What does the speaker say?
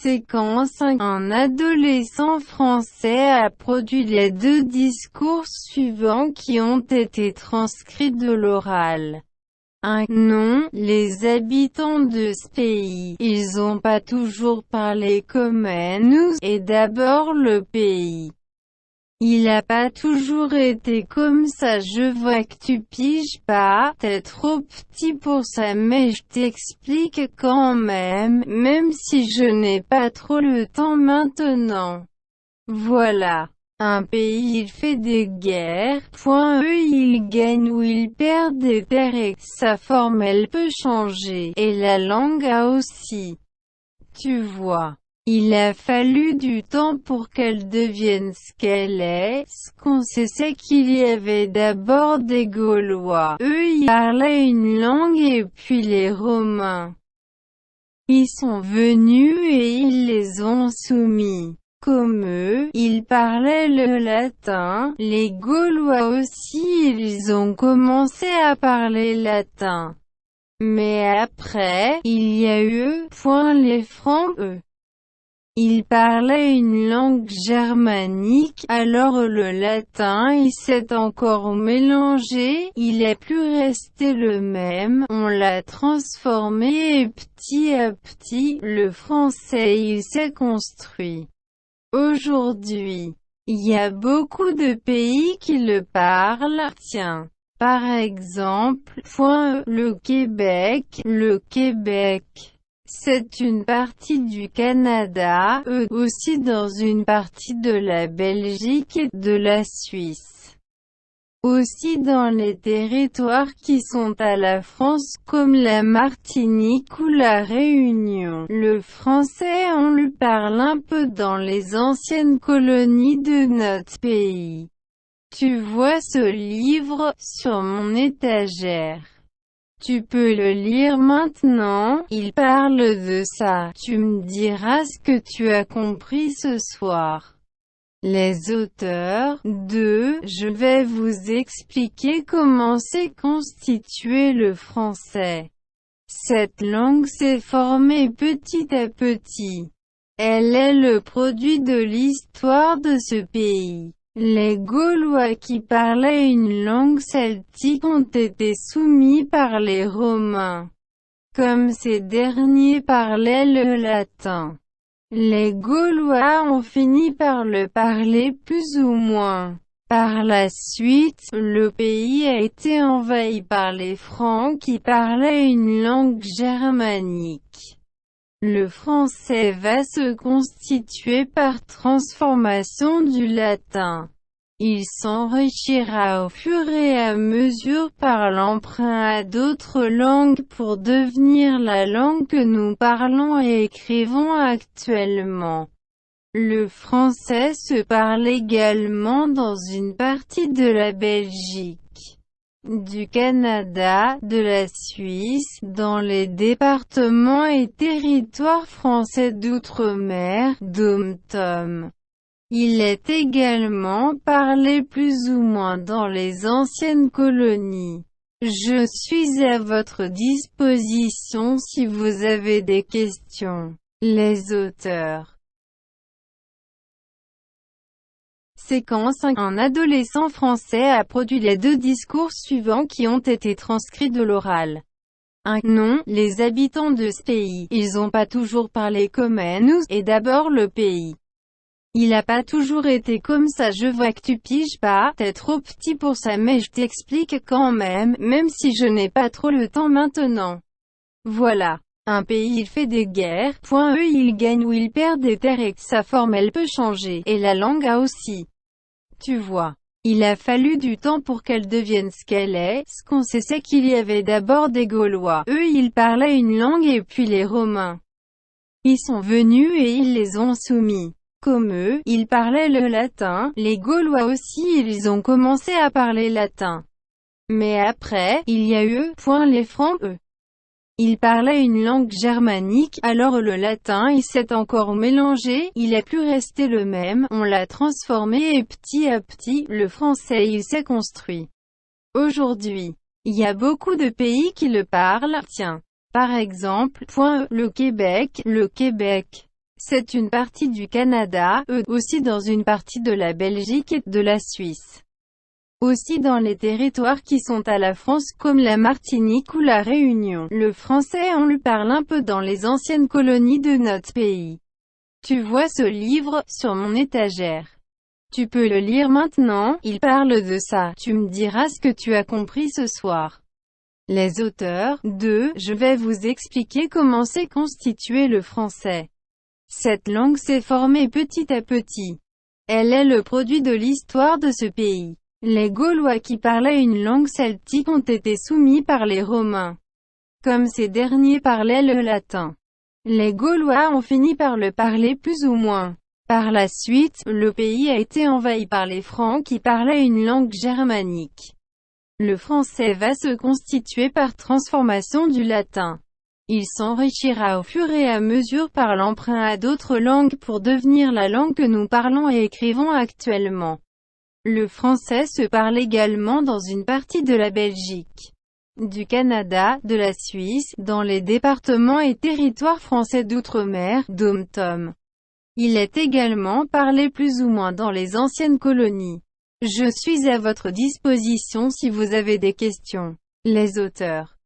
Séquence 1. Un adolescent français a produit les deux discours suivants qui ont été transcrits de l'oral. 1. Non, les habitants de ce pays, ils ont pas toujours parlé comme nous, et d'abord le pays. Il a pas toujours été comme ça, je vois que tu piges pas, t'es trop petit pour ça mais je t'explique quand même si je n'ai pas trop le temps maintenant. Voilà. Un pays il fait des guerres, il gagne ou il perd des terres et sa forme elle peut changer, et la langue a aussi. Tu vois. Il a fallu du temps pour qu'elle devienne ce qu'elle est. Ce qu'on sait c'est qu'il y avait d'abord des Gaulois. Eux ils parlaient une langue et puis les Romains. Ils sont venus et ils les ont soumis. Comme eux, ils parlaient le latin. Les Gaulois aussi ils ont commencé à parler latin. Mais après, il y a eu, les Francs eux. Ils parlaient une langue germanique, alors le latin il s'est encore mélangé, il est plus resté le même, on l'a transformé et petit à petit, le français il s'est construit. Aujourd'hui, il y a beaucoup de pays qui le parlent, tiens. Par exemple, le Québec. Le Québec. C'est une partie du Canada, aussi dans une partie de la Belgique et de la Suisse. Aussi dans les territoires qui sont à la France comme la Martinique ou la Réunion. Le français on le parle un peu dans les anciennes colonies de notre pays. Tu vois ce livre, sur mon étagère. Tu peux le lire maintenant, il parle de ça. Tu me diras ce que tu as compris ce soir. Les auteurs. 2. Je vais vous expliquer comment s'est constitué le français. Cette langue s'est formée petit à petit. Elle est le produit de l'histoire de ce pays. Les Gaulois qui parlaient une langue celtique ont été soumis par les Romains. Comme ces derniers parlaient le latin, les Gaulois ont fini par le parler plus ou moins. Par la suite, le pays a été envahi par les Francs qui parlaient une langue germanique. Le français va se constituer par transformation du latin. Il s'enrichira au fur et à mesure par l'emprunt à d'autres langues pour devenir la langue que nous parlons et écrivons actuellement. Le français se parle également dans une partie de la Belgique, du Canada, de la Suisse, dans les départements et territoires français d'outre-mer, dom-tom. Il est également parlé plus ou moins dans les anciennes colonies. Je suis à votre disposition si vous avez des questions. Les auteurs. Séquence 1. Un adolescent français a produit les deux discours suivants qui ont été transcrits de l'oral. 1. Non, les habitants de ce pays, ils ont pas toujours parlé comme nous, et d'abord le pays. Il a pas toujours été comme ça, je vois que tu piges pas, t'es trop petit pour ça mais je t'explique quand même si je n'ai pas trop le temps maintenant. Voilà. Un pays il fait des guerres, il gagne ou il perd des terres et sa forme elle peut changer, et la langue a aussi. Tu vois. Il a fallu du temps pour qu'elle devienne ce qu'elle est. Ce qu'on sait c'est qu'il y avait d'abord des Gaulois. Eux ils parlaient une langue et puis les Romains. Ils sont venus et ils les ont soumis. Comme eux, ils parlaient le latin. Les Gaulois aussi ils ont commencé à parler latin. Mais après, il y a eu, les Francs eux. Ils parlaient une langue germanique, alors le latin il s'est encore mélangé, il est plus resté le même, on l'a transformé et petit à petit, le français il s'est construit. Aujourd'hui, il y a beaucoup de pays qui le parlent, tiens. Par exemple, le Québec. Le Québec. C'est une partie du Canada, aussi dans une partie de la Belgique et de la Suisse. Aussi dans les territoires qui sont à la France comme la Martinique ou la Réunion. Le français on le parle un peu dans les anciennes colonies de notre pays. Tu vois ce livre, sur mon étagère. Tu peux le lire maintenant, il parle de ça. Tu me diras ce que tu as compris ce soir. Les auteurs. 2. Je vais vous expliquer comment s'est constitué le français. Cette langue s'est formée petit à petit. Elle est le produit de l'histoire de ce pays. Les Gaulois qui parlaient une langue celtique ont été soumis par les Romains. Comme ces derniers parlaient le latin, les Gaulois ont fini par le parler plus ou moins. Par la suite, le pays a été envahi par les Francs qui parlaient une langue germanique. Le français va se constituer par transformation du latin. Il s'enrichira au fur et à mesure par l'emprunt à d'autres langues pour devenir la langue que nous parlons et écrivons actuellement. Le français se parle également dans une partie de la Belgique, du Canada, de la Suisse, dans les départements et territoires français d'outre-mer, dom-tom. Il est également parlé plus ou moins dans les anciennes colonies. Je suis à votre disposition si vous avez des questions. Les auteurs.